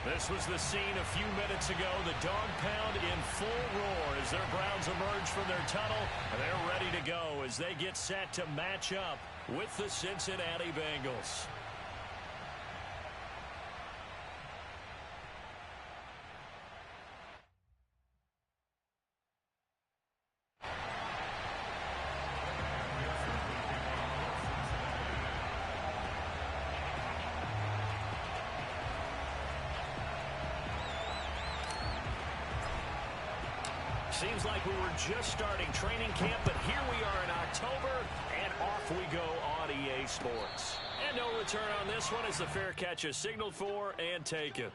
This was the scene a few minutes ago. The dog pound in full roar as their Browns emerge from their tunnel. And they're ready to go as they get set to match up with the Cincinnati Bengals. Seems like we were just starting training camp, but here we are in October, and off we go on EA Sports. And no return on this one as the fair catch is signaled for and taken.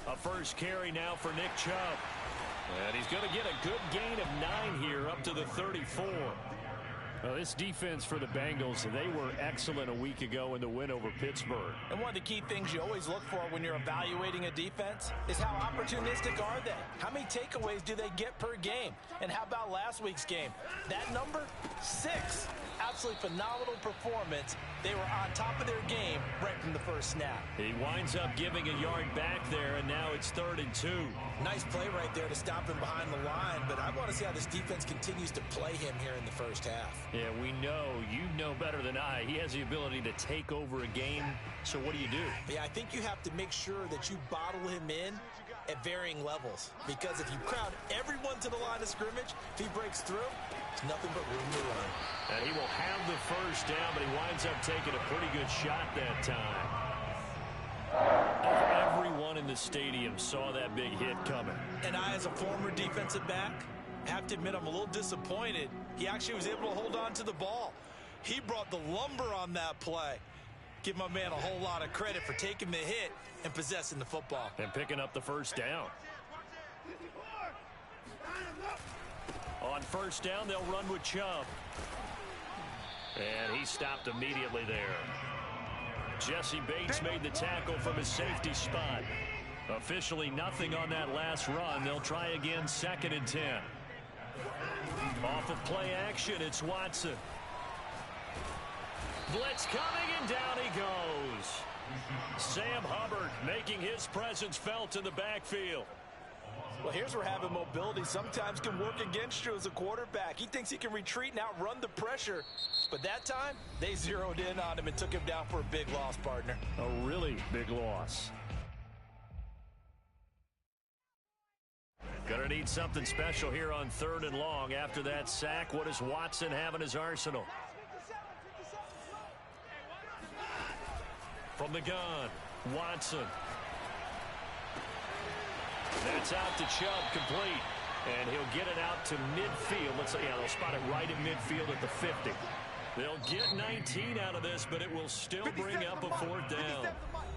A first carry now for Nick Chubb. And he's going to get a good gain of 9 here up to the 34. Well, this defense for the Bengals, they were excellent a week ago in the win over Pittsburgh. And one of the key things you always look for when you're evaluating a defense is how opportunistic are they? How many takeaways do they get per game? And how about last week's game? That number, 6. Absolutely phenomenal performance. They were on top of their game right from the first snap. He winds up giving a yard back there, and now it's 3rd and 2. Nice play right there to stop him behind the line, but I want to see how this defense continues to play him here in the first half. Yeah, we know, you know better than I, he has the ability to take over a game, so what do you do? Yeah, I think you have to make sure that you bottle him in at varying levels, because if you crowd everyone to the line of scrimmage, if he breaks through, it's nothing but room to run. And he will have the first down, but he winds up taking a pretty good shot that time. Everyone in the stadium saw that big hit coming. And I, as a former defensive back, have to admit I'm a little disappointed. He actually was able to hold on to the ball. He brought the lumber on that play. Give my man a whole lot of credit for taking the hit and possessing the football. And picking up the first down. On first down, they'll run with Chubb. And he stopped immediately there. Jesse Bates made the tackle from his safety spot. Officially nothing on that last run. They'll try again 2nd and 10. Off of play action, it's Watson. Blitz coming, and down he goes. Sam Hubbard making his presence felt in the backfield. Well, here's where having mobility sometimes can work against you as a quarterback. He thinks he can retreat and outrun the pressure. But that time, they zeroed in on him and took him down for a big loss, partner. A really big loss. Gonna need something special here on 3rd and long. After that sack, what does Watson have in his arsenal? From the gun, Watson. That's out to Chubb, complete. And he'll get it out to midfield. Let's say, yeah, they'll spot it right in midfield at the 50. They'll get 19 out of this, but it will still bring up a 4th down.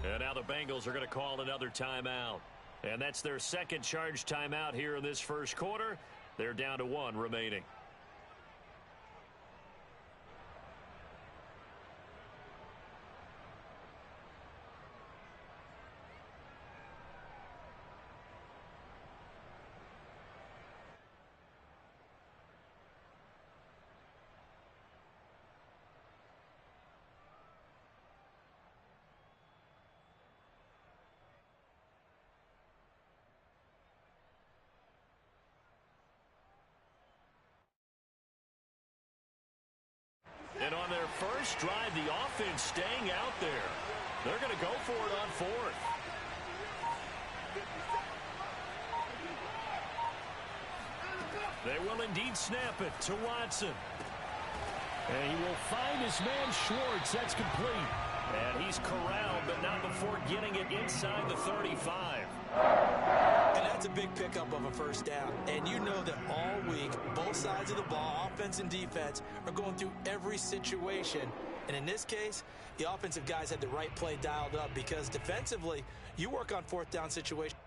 And now the Bengals are going to call another timeout. And that's their second charge timeout here in this first quarter. They're down to 1 remaining. And on their first drive, the offense staying out there. They're going to go for it on 4th. They will indeed snap it to Watson. And he will find his man Schwartz. That's complete. And he's corralled, but not before getting it inside the 35. And that's a big pickup of a first down. And you know that all week, both sides of the ball, offense and defense, are going through every situation. And in this case, the offensive guys had the right play dialed up, because defensively, you work on 4th down situations.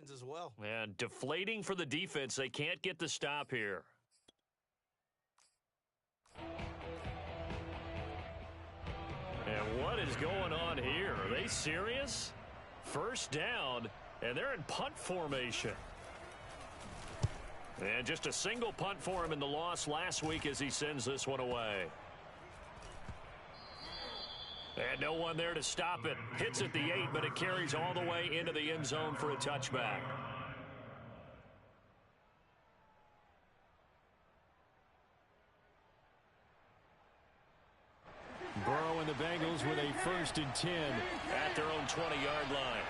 options as well. And deflating for the defense. They can't get the stop here. And what is going on here? Are they serious? First down, and they're in punt formation. And just a single punt for him in the loss last week as he sends this one away. And no one there to stop it. Hits at the 8, but it carries all the way into the end zone for a touchback. Burrow and the Bengals with a 1st and 10 at their own 20-yard line.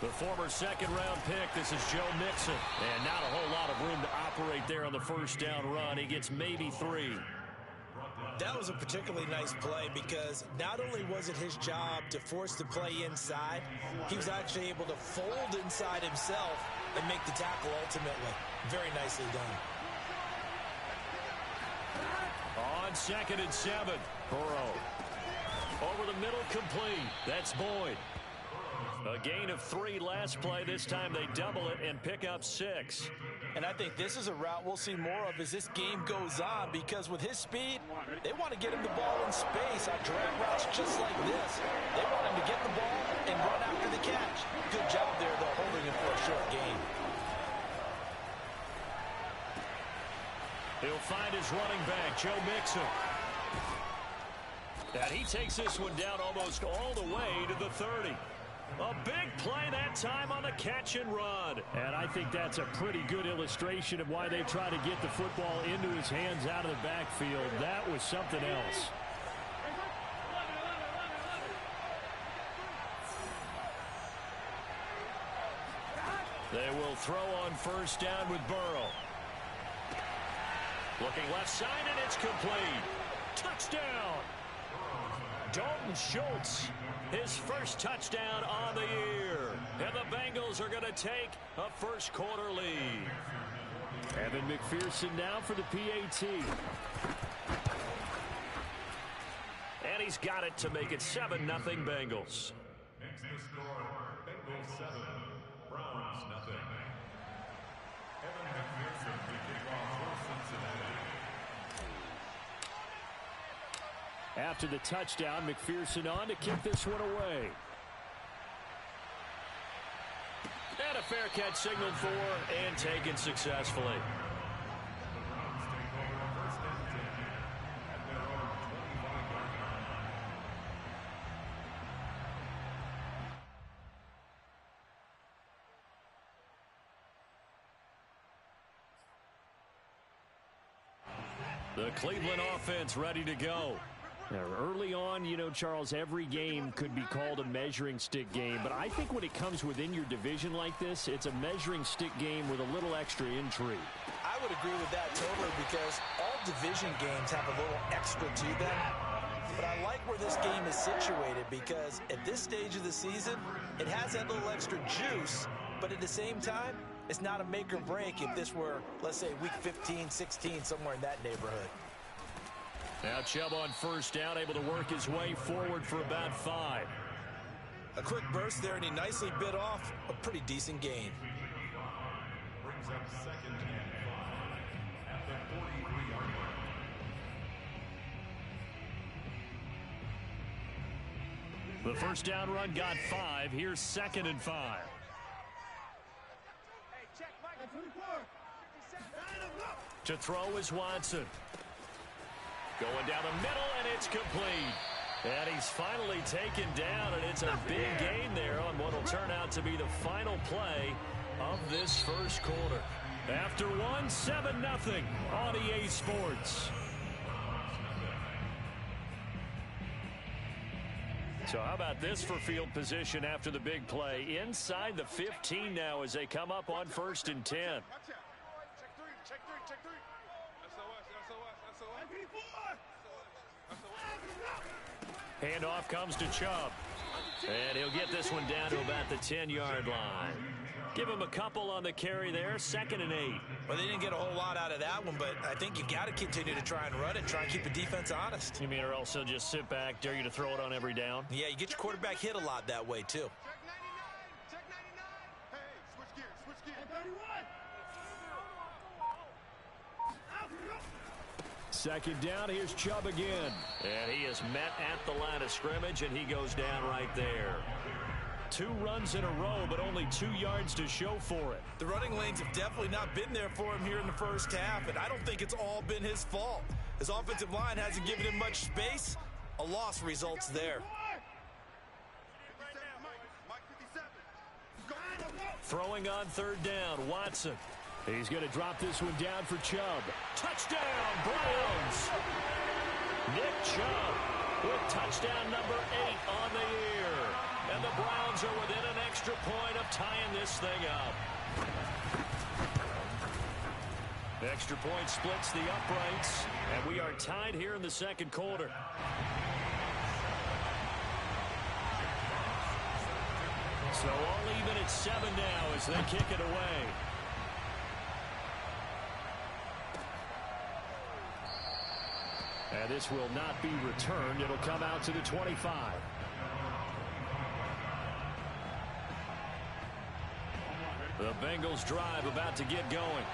The former second-round pick, this is Joe Mixon. And not a whole lot of room to operate there on the first down run. He gets maybe 3. That was a particularly nice play because not only was it his job to force the play inside, he was actually able to fold inside himself and make the tackle ultimately. Very nicely done. On 2nd and 7, Burrow. Over the middle, complete. That's Boyd. A gain of 3 last play. This time they double it and pick up 6. And I think this is a route we'll see more of as this game goes on because with his speed, they want to get him the ball in space on drag routes just like this. They want him to get the ball and run after the catch. Good job there, though, holding him for a short gain. He'll find his running back, Joe Mixon. And he takes this one down almost all the way to the 30. A big play that time on the catch and run. And I think that's a pretty good illustration of why they try to get the football into his hands out of the backfield. That was something else. They will throw on first down with Burrow. Looking left side, and it's complete. Touchdown! Dalton Schultz, his first touchdown on the year. And the Bengals are going to take a first quarter lead. Evan McPherson now for the PAT. And he's got it to make it 7-0 Bengals. Next to score, Bengals 7, Browns 0. Evan McPherson to kick off for Cincinnati. After the touchdown, McPherson on to kick this one away. And a fair catch signaled for and taken successfully. The Browns take over 1st and 10 at their own 25-yard line. The Cleveland offense ready to go. Now, early on, you know, Charles, every game could be called a measuring stick game. But I think when it comes within your division like this, it's a measuring stick game with a little extra intrigue. I would agree with that totally because all division games have a little extra to them. But I like where this game is situated because at this stage of the season, it has that little extra juice. But at the same time, it's not a make or break if this were, let's say, week 15, 16, somewhere in that neighborhood. Now Chubb on first down, able to work his way forward for about 5. A quick burst there, and he nicely bit off a pretty decent gain. Brings up 2nd and 5 at the 43-yard line. The first down run got 5. Here's 2nd and 5. To throw is Watson. Going down the middle, and it's complete. And he's finally taken down, and it's a big gain there on what will turn out to be the final play of this first quarter. After one, 7-0 on EA Sports. So how about this for field position after the big play? Inside the 15 now as they come up on 1st and 10. Check three. Handoff comes to Chubb. And he'll get this one down to about the 10-yard line. Give him a couple on the carry there, 2nd and 8. Well, they didn't get a whole lot out of that one, but I think you got to continue to try and run it, try and keep the defense honest. You mean or else he'll just sit back, dare you to throw it on every down? Yeah, you get your quarterback hit a lot that way, too. Check 99. Hey, switch gears, switch gears. 2nd down, here's Chubb again. And he is met at the line of scrimmage, and he goes down right there. 2 runs in a row, but only 2 yards to show for it. The running lanes have definitely not been there for him here in the first half, and I don't think it's all been his fault. His offensive line hasn't given him much space. A loss results there. Throwing on 3rd down, Watson. He's going to drop this one down for Chubb. Touchdown, Browns! Nick Chubb with touchdown number 8 on the year. And the Browns are within an extra point of tying this thing up. The extra point splits the uprights, and we are tied here in the 2nd quarter. So all even at 7 now as they kick it away. And this will not be returned. It'll come out to the 25. The Bengals drive about to get going.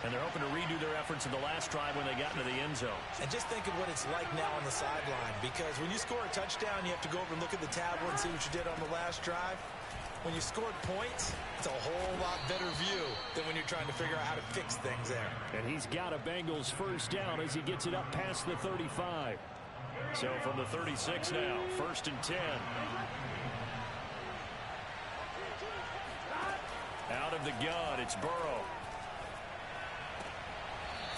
And they're hoping to redo their efforts in the last drive when they got into the end zone. And just think of what it's like now on the sideline, because when you score a touchdown, you have to go over and look at the tablet and see what you did on the last drive. When you scored points, it's a whole lot better view than when you're trying to figure out how to fix things there. And he's got a Bengals 1st down as he gets it up past the 35. So from the 36 now, 1st and 10. Out of the gun, it's Burrow.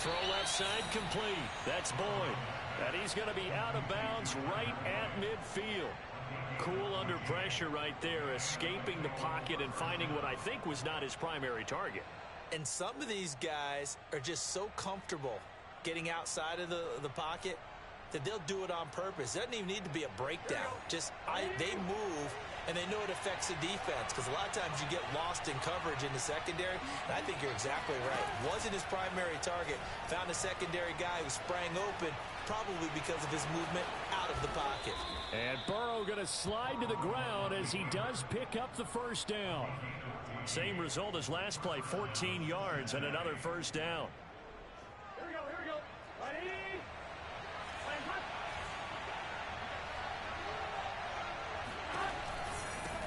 Throw left side complete. That's Boyd. And he's going to be out of bounds right at midfield. Cool under pressure right there, escaping the pocket and finding what I think was not his primary target. And some of these guys are just so comfortable getting outside of the pocket that they'll do it on purpose. It doesn't even need to be a breakdown. They move, and they know it affects the defense, because a lot of times you get lost in coverage in the secondary, and I think you're exactly right. Wasn't his primary target. Found a secondary guy who sprang open, probably because of his movement out of the pocket. And Burrow going to slide to the ground as he does pick up the 1st down. Same result as last play, 14 yards and another 1st down. Here we go. Ready?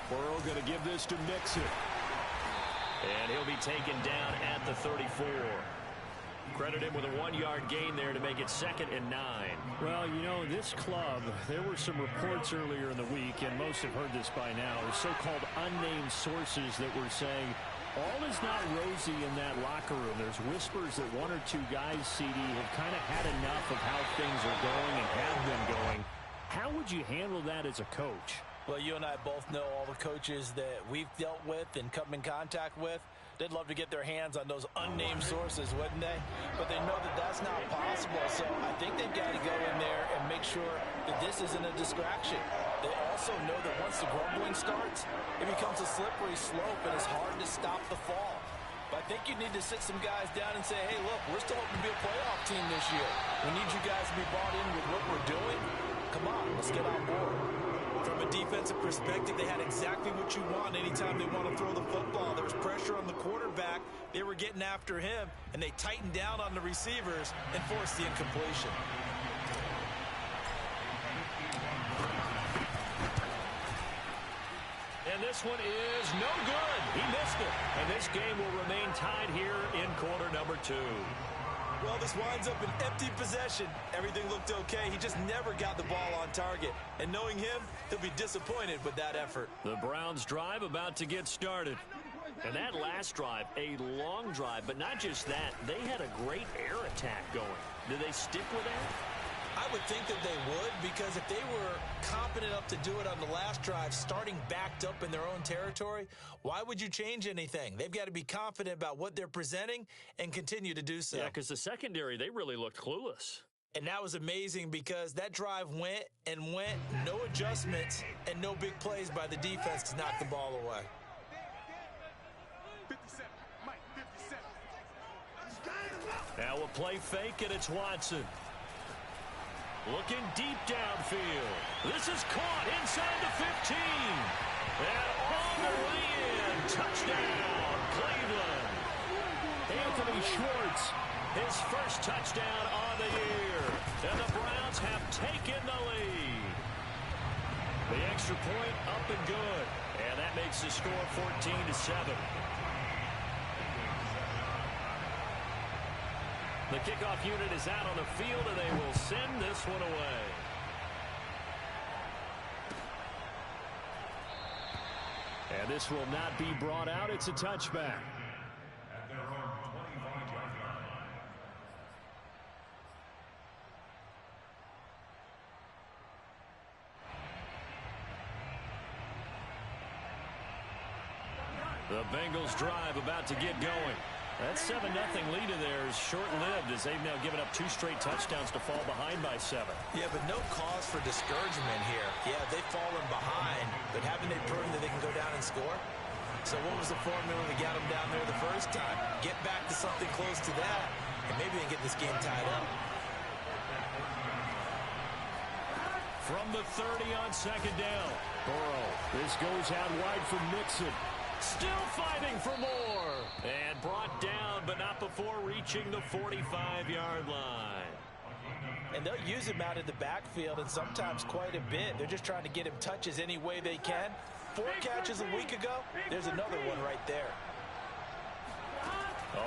Burrow going to give this to Mixon. And he'll be taken down at the 34. Credit him with a 1-yard gain there to make it 2nd and 9. Well, you know, this club, there were some reports earlier in the week, and most have heard this by now, so-called unnamed sources that were saying all is not rosy in that locker room. There's whispers that 1 or 2 guys, CD, have kind of had enough of how things are going and have been going. How would you handle that as a coach? Well, you and I both know all the coaches that we've dealt with and come in contact with. They'd love to get their hands on those unnamed sources, wouldn't they? But they know that that's not possible, so I think they've got to go in there and make sure that this isn't a distraction. They also know that once the grumbling starts, it becomes a slippery slope, and it's hard to stop the fall. But I think you need to sit some guys down and say, hey, look, we're still hoping to be a playoff team this year. We need you guys to be bought in with what we're doing. Come on, let's get on board. From a defensive perspective, they had exactly what you want anytime they want to throw the football. There was pressure on the quarterback. They were getting after him, and they tightened down on the receivers and forced the incompletion. And this one is no good. He missed it. And this game will remain tied here in quarter number 2. Well, this winds up an empty possession. Everything looked okay. He just never got the ball on target. And knowing him, he'll be disappointed with that effort. The Browns drive about to get started. And that last drive, a long drive, but not just that. They had a great air attack going. Did they stick with that? I would think that they would, because if they were confident enough to do it on the last drive, starting backed up in their own territory, why would you change anything? They've got to be confident about what they're presenting and continue to do so. Yeah, because the secondary, they really looked clueless. And that was amazing, because that drive went and went, no adjustments, and no big plays by the defense to knock the ball away. 57. Mike, 57. Now a play fake, and it's Watson. Looking deep downfield. This is caught inside the 15. And all the way in. Touchdown, Cleveland. Anthony Schwartz, his first touchdown on the year. And the Browns have taken the lead. The extra point up and good. And that makes the score 14-7. The kickoff unit is out on the field, and they will send this one away. And this will not be brought out. It's a touchback. At their own 25-yard line. The Bengals drive about to get going. That 7-0 lead of theirs short-lived as they've now given up 2 straight touchdowns to fall behind by 7. Yeah, but no cause for discouragement here. Yeah, they've fallen behind, but haven't they proven that they can go down and score? So what was the formula that got them down there the first time? Get back to something close to that, and maybe they get this game tied up. From the 30 on second down. Burrow. This goes out wide for Mixon. Still fighting for more. And brought down, but not before reaching the 45-yard line. And they'll use him out of the backfield, and sometimes quite a bit. They're just trying to get him touches any way they can. 4 catches a week ago. There's another one right there.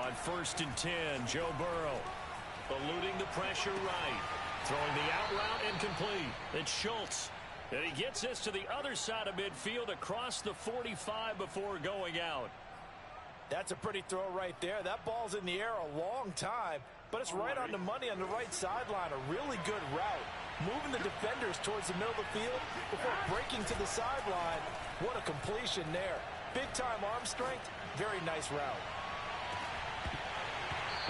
On 1st and 10, Joe Burrow. Eluding the pressure right. Throwing the out route incomplete. It's Schultz. And he gets this to the other side of midfield across the 45 before going out. That's a pretty throw right there. That ball's in the air a long time, but it's right on the money on the right sideline. A really good route. Moving the defenders towards the middle of the field before breaking to the sideline. What a completion there. Big-time arm strength. Very nice route.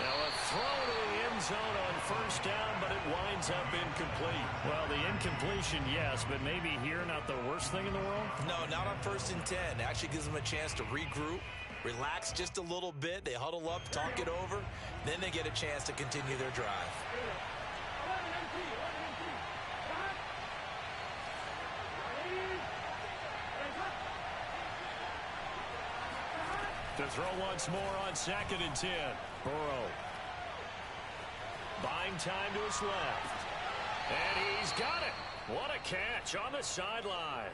Now a throw to the end zone on 1st down, but it winds up incomplete. Well, the incompletion, yes, but maybe here not the worst thing in the world? No, not on 1st and 10. It actually gives them a chance to regroup, relax just a little bit. They huddle up, talk it over. Then they get a chance to continue their drive. To throw once more on 2nd and 10. Burrow. Buying time to his left. And he's got it. What a catch on the sideline.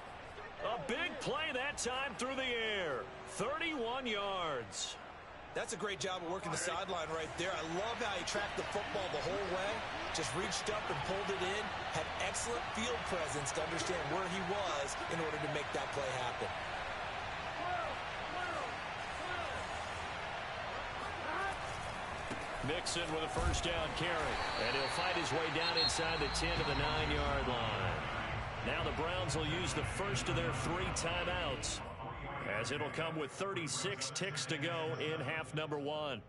A big play that time through the air. 31 yards. That's a great job of working the sideline right there. I love how he tracked the football the whole way. Just reached up and pulled it in. Had excellent field presence to understand where he was in order to make that play happen. Mixon with a 1st down carry. And he'll fight his way down inside the 10 to the 9-yard line. Now the Browns will use the first of their 3 timeouts, as it'll come with 36 ticks to go in half number 1.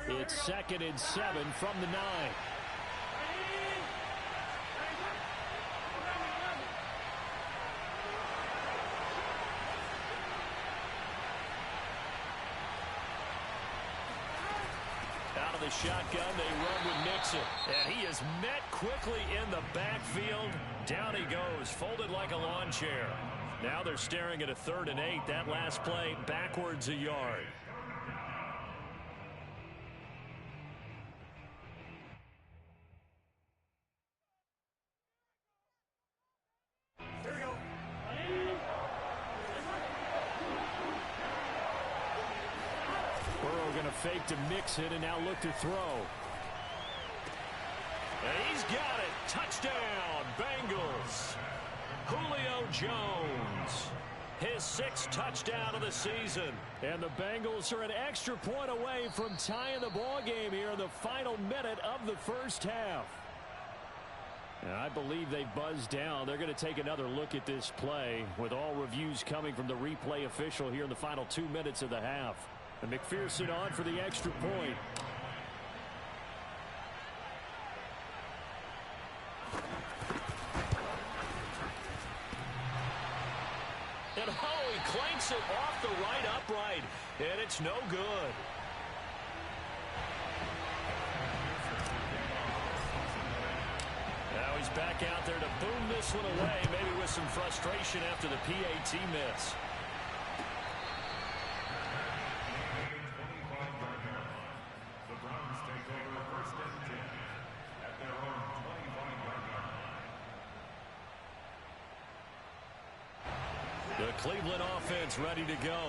It's 2nd and 7 from the 9. Out of the shotgun, they run with Mixon. And he is met quickly in the backfield. Down he goes, folded like a lawn chair. Now they're staring at a 3rd and 8. That last play backwards a yard. Fake to Mixon, and now look to throw. And he's got it. Touchdown, Bengals. Julio Jones. His 6th touchdown of the season. And the Bengals are an extra point away from tying the ball game here in the final minute of the 1st half. And I believe they buzzed down. They're going to take another look at this play, with all reviews coming from the replay official here in the final 2 minutes of the half. And McPherson on for the extra point. clanks it off the right upright, and it's no good. Now he's back out there to boom this one away, maybe with some frustration after the PAT miss. The Browns take over first and 10 at their own 25-yard line. The Cleveland offense ready to go.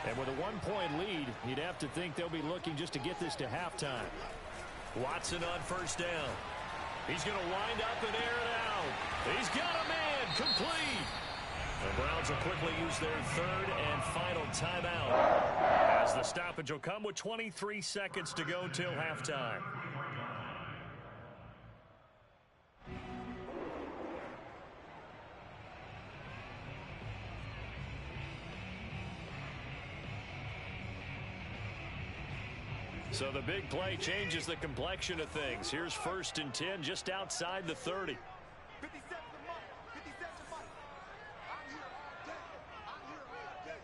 And with a one-point lead, you'd have to think they'll be looking just to get this to halftime. Watson on first down. He's going to wind up and air it out. He's got a man complete. The Browns will quickly use their third and final timeout, as the stoppage will come with 23 seconds to go till halftime. So the big play changes the complexion of things. Here's first and 10 just outside the 30. 57 to Mike. 57 to Mike. I'm here all day. I'm here all day.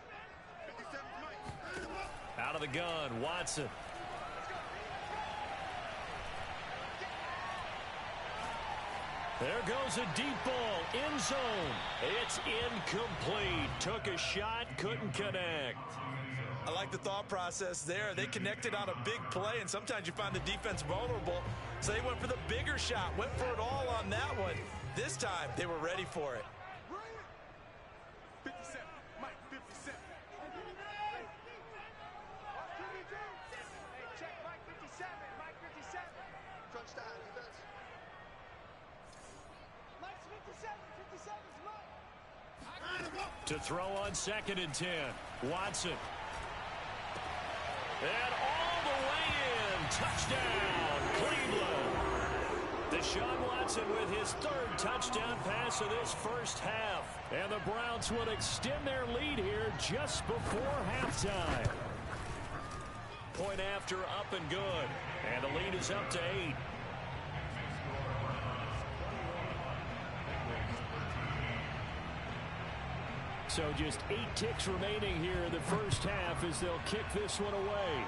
57 to Mike. Out of the gun, Watson. There goes a deep ball, end zone. It's incomplete. Took a shot, couldn't connect. I like the thought process there. They connected on a big play, and sometimes you find the defense vulnerable. So they went for the bigger shot, went for it all on that one. This time, they were ready for it. 57. Mike, 57. Hey, check Mike 57. Mike 57. Touchdown defense. Mike's 57. 57's Mike. To throw on second and 10, Watson. And all the way in. Touchdown, Cleveland. Deshaun Watson with his third touchdown pass of this first half. And the Browns would extend their lead here just before halftime. Point after up and good. And the lead is up to 8. So just 8 ticks remaining here in the first half as they'll kick this one away.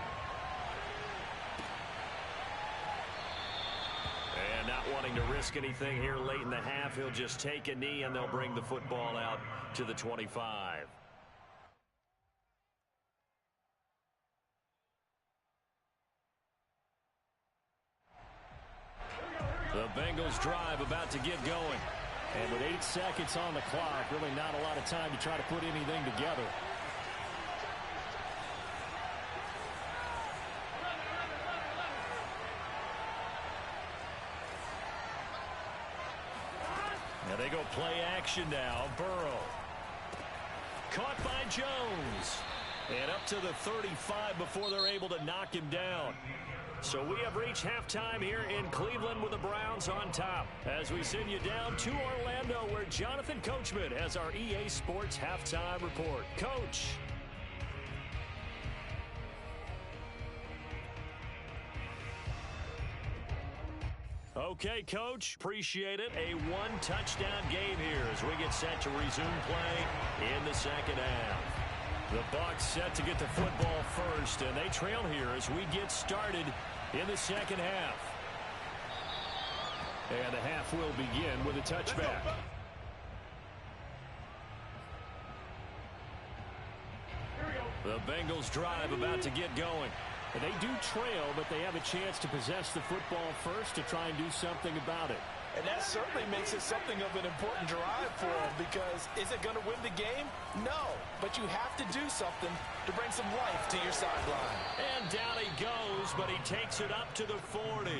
And not wanting to risk anything here late in the half, he'll just take a knee and they'll bring the football out to the 25. The Bengals drive about to get going. And with 8 seconds on the clock, really not a lot of time to try to put anything together. Now they go play action now. Burrow. Caught by Jones. And up to the 35 before they're able to knock him down. So we have reached halftime here in Cleveland with the Browns on top. As we send you down to Orlando, where Jonathan Coachman has our EA Sports halftime report. Coach. Okay, Coach. Appreciate it. A one-touchdown game here as we get set to resume play in the second half. The Bucs set to get the football first, and they trail here as we get started in the second half. And the half will begin with a touchback. The Bengals drive about to get going. And they do trail, but they have a chance to possess the football first to try and do something about it. And that certainly makes it something of an important drive for them, because is it going to win the game? No, but you have to do something to bring some life to your sideline. And down he goes, but he takes it up to the 40.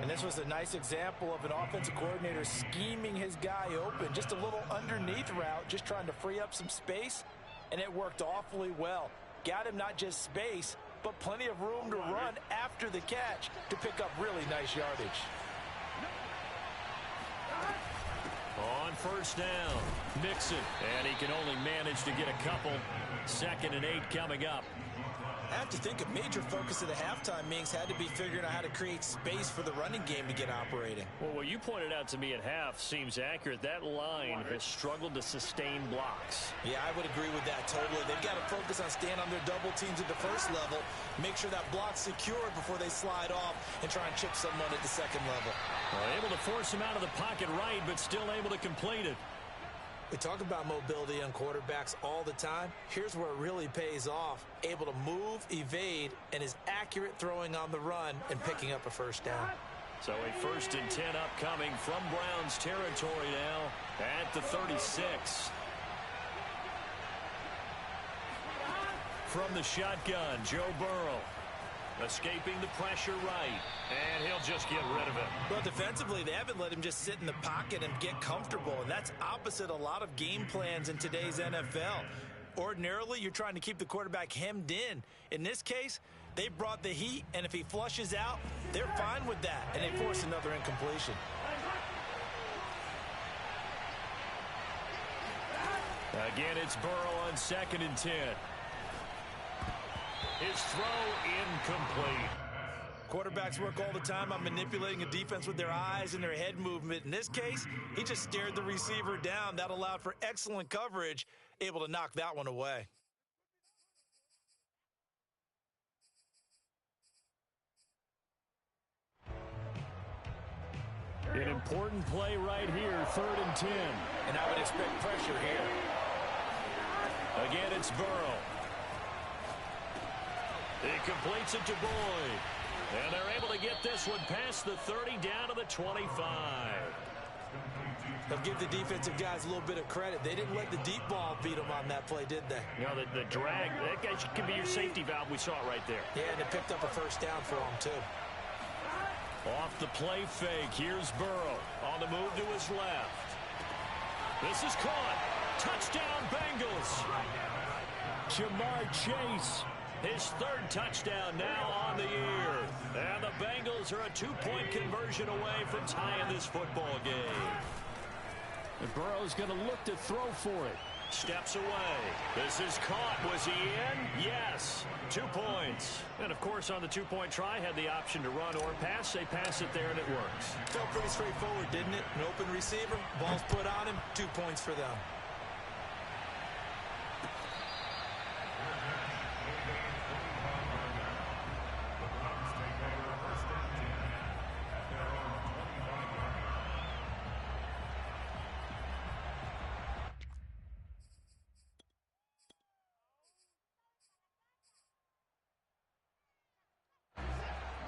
And this was a nice example of an offensive coordinator scheming his guy open. Just a little underneath route, just trying to free up some space, and it worked awfully well. Got him not just space, but plenty of room to run after the catch to pick up really nice yardage. On first down, Mixon, and he can only manage to get a couple. 2nd and 8 coming up. I have to think a major focus of the halftime meetings had to be figuring out how to create space for the running game to get operating. Well, what you pointed out to me at half seems accurate. That line has struggled to sustain blocks. Yeah, I would agree with that totally. They've got to focus on staying on their double teams at the first level, make sure that block's secured before they slide off and try and chip someone at the second level. Well, able to force him out of the pocket right, but still able to complete it. We talk about mobility on quarterbacks all the time. Here's where it really pays off. Able to move, evade, and is accurate throwing on the run and picking up a first down. So a 1st and 10 upcoming from Browns territory now at the 36. From the shotgun, Joe Burrow. Escaping the pressure right, and he'll just get rid of it. Well, defensively, they haven't let him just sit in the pocket and get comfortable, and that's opposite a lot of game plans in today's NFL. Ordinarily, you're trying to keep the quarterback hemmed in. In this case, they brought the heat, and if he flushes out, they're fine with that, and they force another incompletion. Again, it's Burrow on 2nd and 10. His throw incomplete. Quarterbacks work all the time on manipulating a defense with their eyes and their head movement. In this case, he just stared the receiver down. That allowed for excellent coverage, able to knock that one away. An important play right here, 3rd and 10. And I would expect pressure here. Again, it's Burrow. He completes it to Boyd. And they're able to get this one past the 30 down to the 25. They'll give the defensive guys a little bit of credit. They didn't let the deep ball beat them on that play, did they? You know, the drag, that guy can be your safety valve. We saw it right there. Yeah, and they picked up a first down for him, too. Off the play fake, here's Burrow on the move to his left. This is caught. Touchdown, Bengals. Jamar Chase, his 3rd touchdown now on the year. And the Bengals are a 2-point conversion away from tying this football game. And Burrow's going to look to throw for it. Steps away. This is caught. Was he in? Yes. 2 points. And, of course, on the 2-point try, had the option to run or pass. They pass it there, and it works. Felt pretty straightforward, didn't it? An open receiver, ball's put on him, 2 points for them.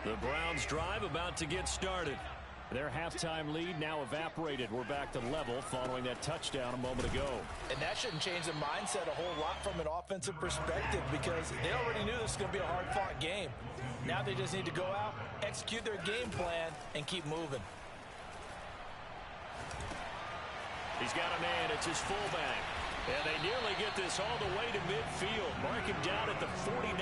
The Browns drive about to get started. Their halftime lead now evaporated. We're back to level following that touchdown a moment ago. And that shouldn't change the mindset a whole lot from an offensive perspective because they already knew this was going to be a hard-fought game. Now they just need to go out, execute their game plan, and keep moving. He's got a man. It's his fullback. And they nearly get this all the way to midfield. Mark him down at the 49.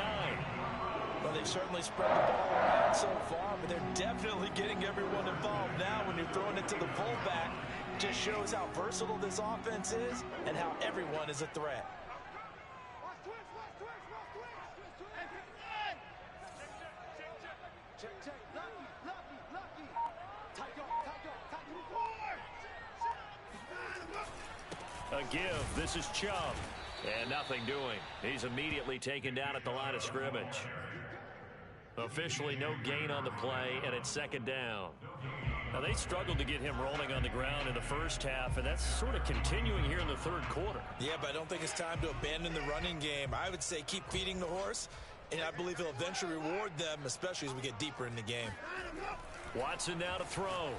Well, they've certainly spread the ball around so far, but they're definitely getting everyone involved now when you're throwing it to the fullback. Just shows how versatile this offense is and how everyone is a threat. A give. This is Chubb. And nothing doing. He's immediately taken down at the line of scrimmage. Officially no gain on the play, and it's 2nd down. Now, they struggled to get him rolling on the ground in the first half, and that's sort of continuing here in the 3rd quarter. Yeah, but I don't think it's time to abandon the running game. I would say keep feeding the horse, and I believe he'll eventually reward them, especially as we get deeper in the game. Watson now to throw.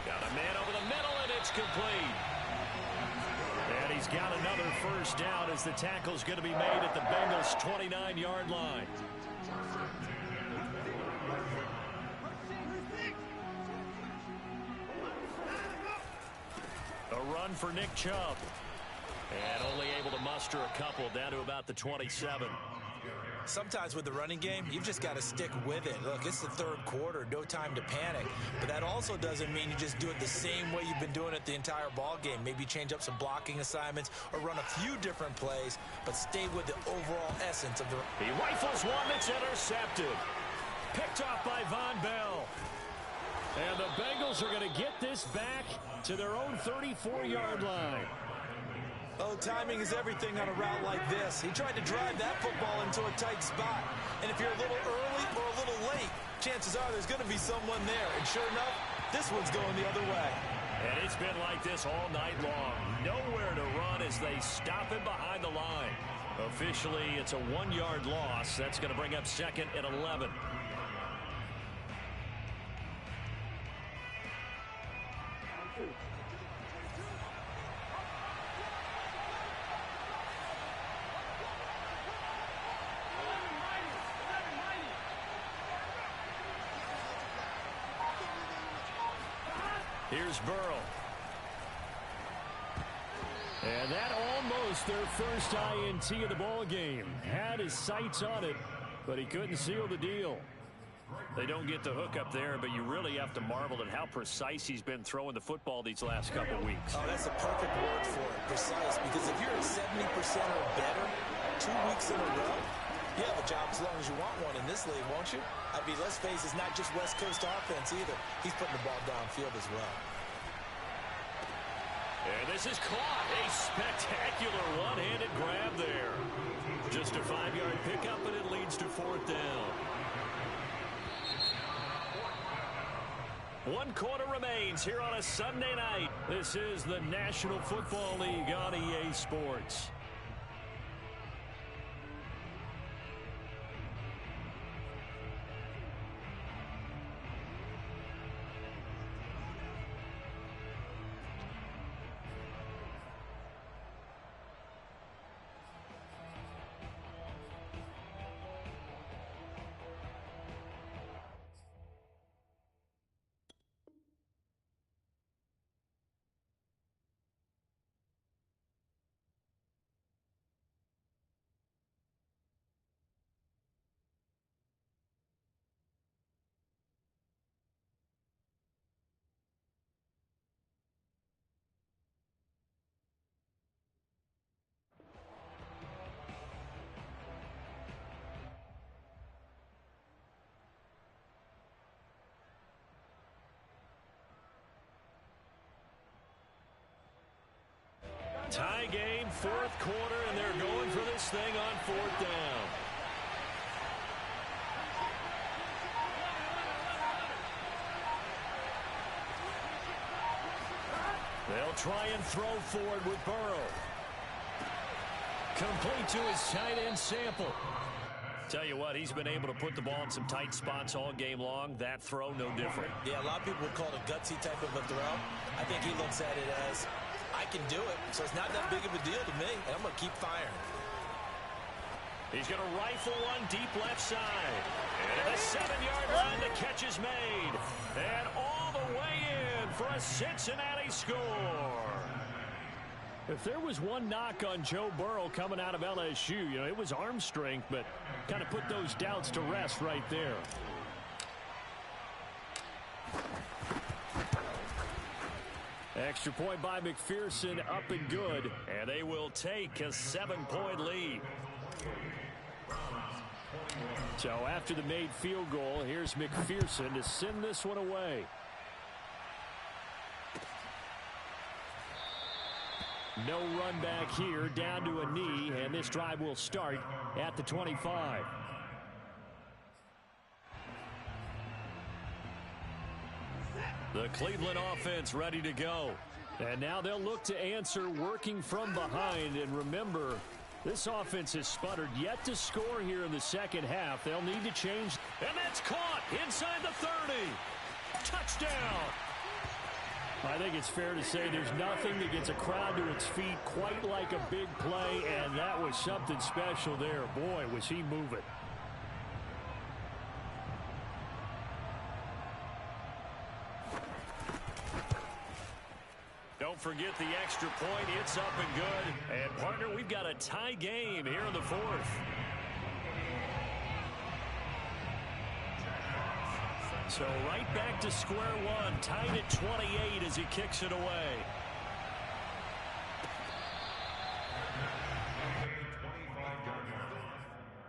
Got a man over the middle, and it's complete. And he's got another first down as the tackle's going to be made at the Bengals' 29-yard line. A run for Nick Chubb. And only able to muster a couple down to about the 27. Sometimes with the running game, you've just got to stick with it. Look, it's the third quarter, no time to panic. But that also doesn't mean you just do it the same way you've been doing it the entire ball game. Maybe change up some blocking assignments or run a few different plays, but stay with the overall essence of the... He rifles one that's intercepted. Picked off by Von Bell. And the Bengals are going to get this back to their own 34-yard line. Oh, timing is everything on a route like this. He tried to drive that football into a tight spot. And if you're a little early or a little late, chances are there's going to be someone there. And sure enough, this one's going the other way. And it's been like this all night long. Nowhere to run as they stop him behind the line. Officially, it's a 1-yard loss. That's going to bring up second and 11. Here's Burrow. And that almost their first INT of the ball game. Had his sights on it, but he couldn't seal the deal. They don't get the hook up there, but you really have to marvel at how precise he's been throwing the football these last couple weeks. Oh, that's the perfect word for it, precise. Because if you're at 70% or better 2 weeks in a row, you have a job as long as you want one in this league, won't you? I mean, let's face it, it's not just West Coast offense either. He's putting the ball downfield as well. And this is caught. A spectacular one-handed grab there. Just a 5-yard pickup, and it leads to fourth down. 1 quarter remains here on a Sunday night. This is the National Football League on EA Sports. Tie game, fourth quarter, and they're going for this thing on fourth down. They'll try and throw forward with Burrow. Complete to his tight end Sample. Tell you what, he's been able to put the ball in some tight spots all game long. That throw, no different. Yeah, a lot of people would call it a gutsy type of a throw. I think he looks at it as, I can do it, so it's not that big of a deal to me, and I'm going to keep firing. He's going to rifle one deep left side. And at the 7-yard line, the catch is made. And all the way in for a Cincinnati score. If there was one knock on Joe Burrow coming out of LSU, you know, it was arm strength, but kind of put those doubts to rest right there. Extra point by McPherson, up and good, and they will take a 7-point lead. So after the made field goal, here's McPherson to send this one away. No run back here, down to a knee, and this drive will start at the 25. The Cleveland offense ready to go. And now they'll look to answer working from behind. And remember, this offense has sputtered yet to score here in the second half. They'll need to change. And that's caught inside the 30. Touchdown. I think it's fair to say there's nothing that gets a crowd to its feet quite like a big play, and that was something special there. Boy, was he moving. Don't forget the extra point. It's up and good. And, partner, we've got a tie game here in the fourth. So right back to square one, tied at 28 as he kicks it away.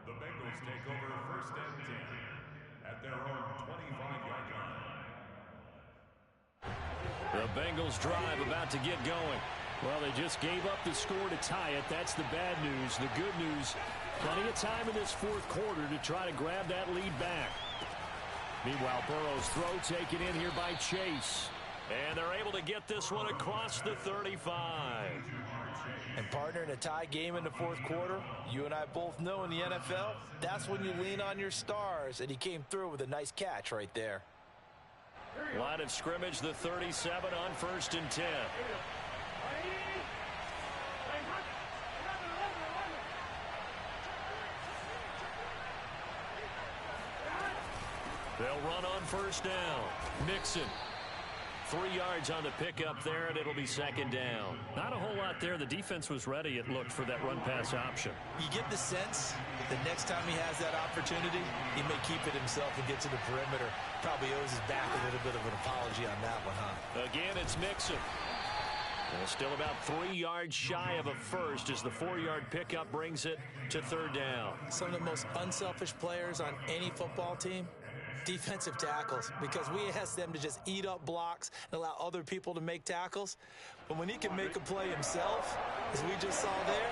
The Bengals take over first and 10 at their own 25-yard line. The Bengals drive about to get going. Well, they just gave up the score to tie it. That's the bad news. The good news, plenty of time in this fourth quarter to try to grab that lead back. Meanwhile, Burrow's throw taken in here by Chase. And they're able to get this one across the 35. And partner, in a tie game in the fourth quarter, you and I both know in the NFL, that's when you lean on your stars. And he came through with a nice catch right there. Line of scrimmage, the 37 on first and 10. They'll run on first down. Mixon. 3 yards on the pickup there, and it'll be second down. Not a whole lot there. The defense was ready, it looked, for that run-pass option. You get the sense that the next time he has that opportunity, he may keep it himself and get to the perimeter. Probably owes his back a little bit of an apology on that one, huh? Again, it's Mixon. Well, still about 3 yards shy of a first as the 4-yard pickup brings it to third down. Some of the most unselfish players on any football team, defensive tackles, because we ask them to just eat up blocks and allow other people to make tackles. But when he can make a play himself, as we just saw there,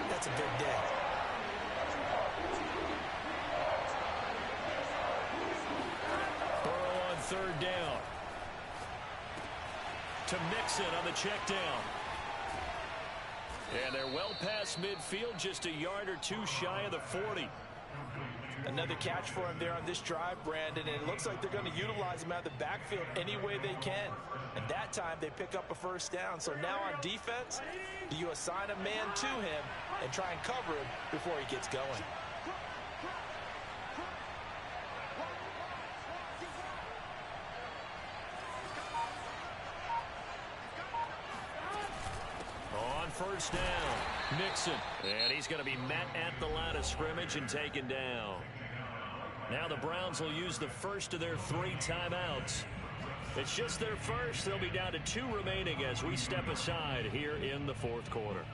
that's a big day. Burrow on third down. To Mixon on the check down. And they're well past midfield, just a yard or two shy of the 40. Another catch for him there on this drive, Brandon, and it looks like they're going to utilize him out of the backfield any way they can. And that time they pick up a first down. So now on defense, do you assign a man to him and try and cover him before he gets going? On first down, Mixon. And he's going to be met at the line of scrimmage and taken down. Now the Browns will use the first of their 3 timeouts. It's just their first. They'll be down to 2 remaining as we step aside here in the fourth quarter.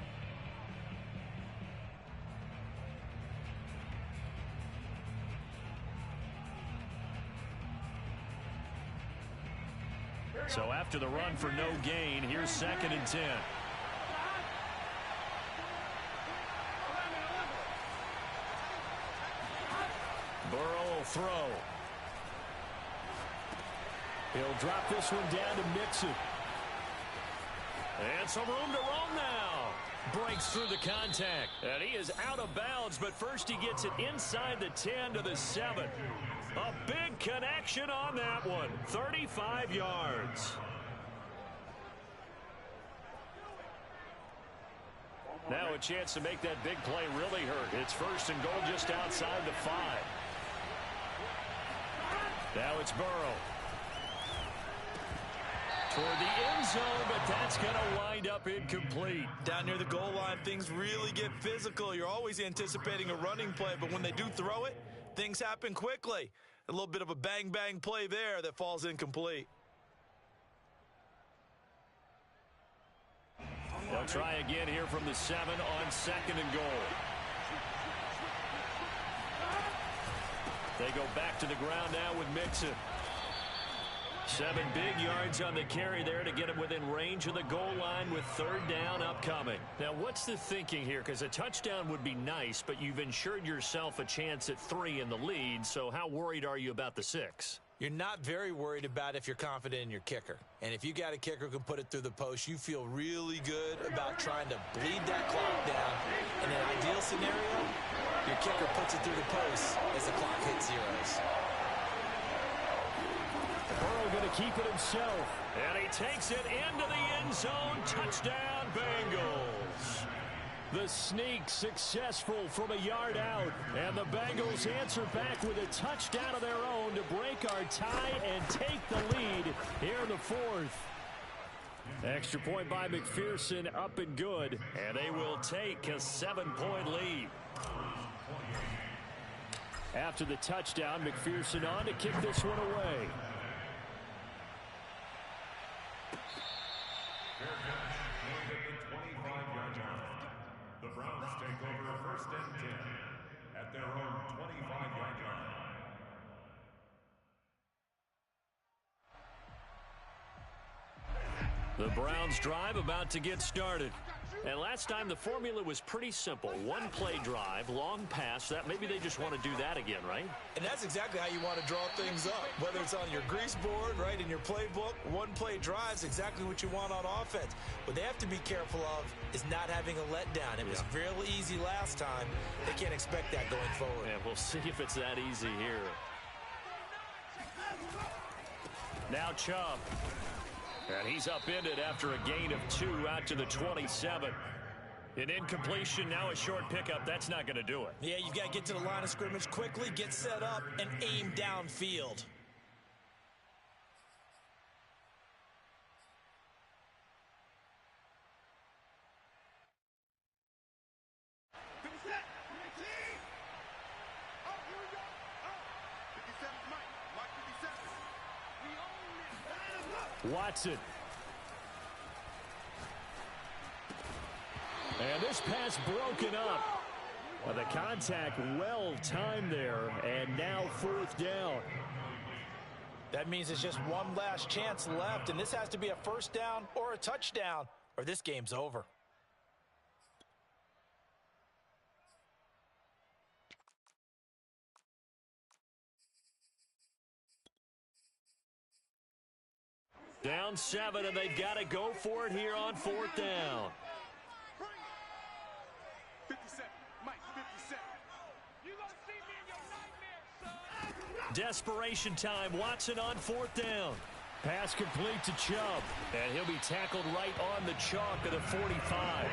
So after the run for no gain, here's second and 10. Burrow will throw. He'll drop this one down to Mixon. And some room to roam now. Breaks through the contact. And he is out of bounds, but first he gets it inside the 10 to the 7. A big connection on that one. 35 yards. Now a chance to make that big play really hurt. It's first and goal just outside the 5. Now it's Burrow. Toward the end zone, but that's going to wind up incomplete. Down near the goal line, things really get physical. You're always anticipating a running play, but when they do throw it, things happen quickly. A little bit of a bang-bang play there that falls incomplete. They'll try again here from the 7 on second and goal. They go back to the ground now with Mixon. 7 big yards on the carry there to get him within range of the goal line with third down upcoming. Now, what's the thinking here? Because a touchdown would be nice, but you've ensured yourself a chance at 3 in the lead, so how worried are you about the 6? You're not very worried about if you're confident in your kicker. And if you got a kicker who can put it through the post, you feel really good about trying to bleed that clock down. In an ideal scenario, your kicker puts it through the post as the clock hits zeros. Burrow going to keep it himself. And he takes it into the end zone. Touchdown, Bengals. The sneak successful from a yard out. And the Bengals answer back with a touchdown of their own to break our tie and take the lead here in the fourth. Extra point by McPherson, up and good. And they will take a 7-point lead. After the touchdown, McPherson on to kick this one away. Fair catch. Going at the 25-yard line. The Browns take over first and 10 at their own 25-yard line. The Browns drive about to get started. And last time the formula was pretty simple. One play drive, long pass. That maybe they just want to do that again, right? And that's exactly how you want to draw things up. Whether it's on your grease board, right, in your playbook, one play drive is exactly what you want on offense. What they have to be careful of is not having a letdown. It was real easy last time. They can't expect that going forward. Yeah, we'll see if it's that easy here. Now Chubb. And he's upended after a gain of 2 out to the 27. An incompletion, now a short pickup. That's not going to do it. Yeah, you've got to get to the line of scrimmage quickly, get set up, and aim downfield. Watson. And this pass broken up. Well, the contact well timed there, and now 4th down. That means it's just one last chance left, and this has to be a first down or a touchdown, or this game's over. Down 7, and they've got to go for it here on 4th down. 57, Mike, 57. You gonna see me in your nightmares, son. Desperation time. Watson on 4th down. Pass complete to Chubb, and he'll be tackled right on the chalk of the 45.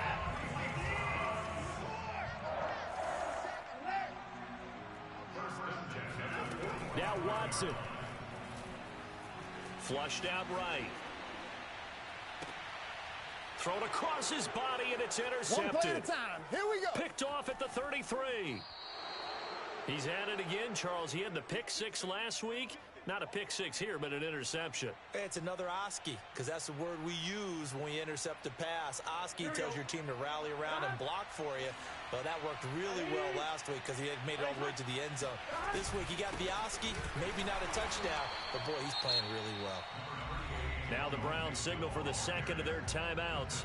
Now Watson. Flushed out right. Thrown across his body, and it's intercepted. One play at a time. Here we go. Picked off at the 33. He's at it again, Charles. He had the pick 6 last week. Not a pick 6 here, but an interception. It's another Oski, because that's the word we use when we intercept a pass. Oski tells your team to rally around and block for you. Well, that worked really well last week because he had made it all the way to the end zone. This week, he got the Oski, maybe not a touchdown, but boy, he's playing really well. Now the Browns signal for the second of their timeouts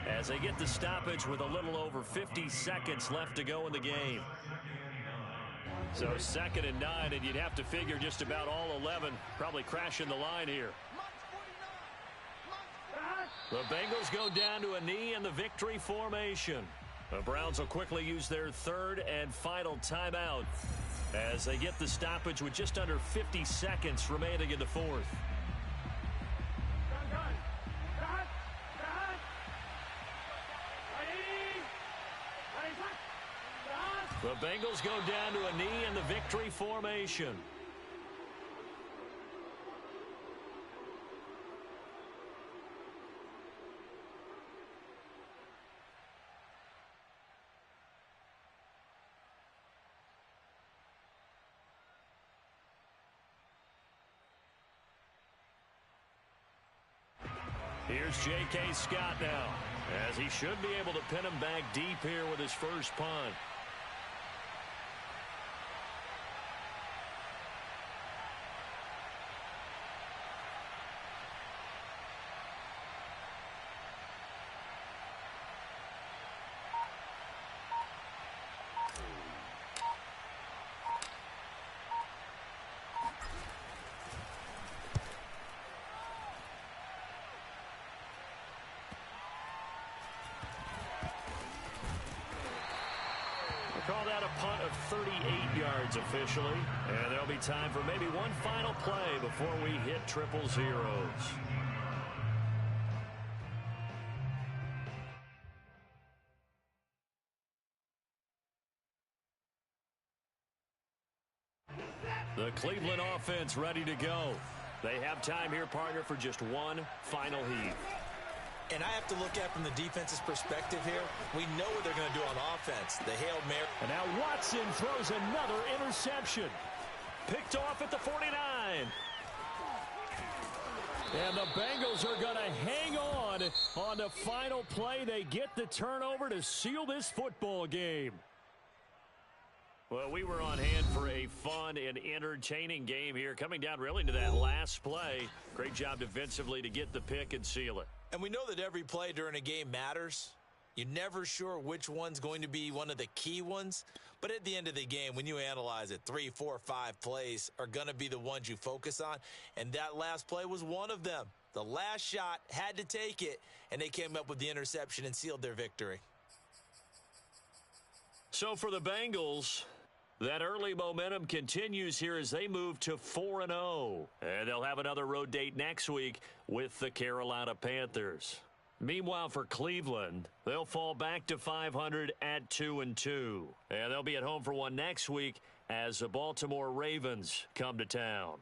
as they get the stoppage with a little over 50 seconds left to go in the game. So 2nd and 9, and you'd have to figure just about all 11 probably crashing the line here. The Bengals go down to a knee in the victory formation. The Browns will quickly use their 3rd and final timeout as they get the stoppage with just under 50 seconds remaining in the 4th. The Bengals go down to a knee in the victory formation. Here's J.K. Scott now, as he should be able to pin him back deep here with his first punt. Call that a punt of 38 yards officially. And there'll be time for maybe one final play before we hit triple zeros. The Cleveland offense ready to go. They have time here, partner, for just one final heave. And I have to look at it from the defense's perspective here. We know what they're going to do on offense. The Hail Mary. And now Watson throws another interception. Picked off at the 49. And the Bengals are going to hang on the final play. They get the turnover to seal this football game. Well, we were on hand for a fun and entertaining game here. Coming down really to that last play. Great job defensively to get the pick and seal it. And we know that every play during a game matters. You're never sure which one's going to be one of the key ones. But at the end of the game, when you analyze it, 3, 4, 5 plays are going to be the ones you focus on. And that last play was one of them. The last shot had to take it, and they came up with the interception and sealed their victory. So for the Bengals, that early momentum continues here as they move to 4-0. And they'll have another road date next week with the Carolina Panthers. Meanwhile, for Cleveland, they'll fall back to 500 at 2-2. And they'll be at home for one next week as the Baltimore Ravens come to town.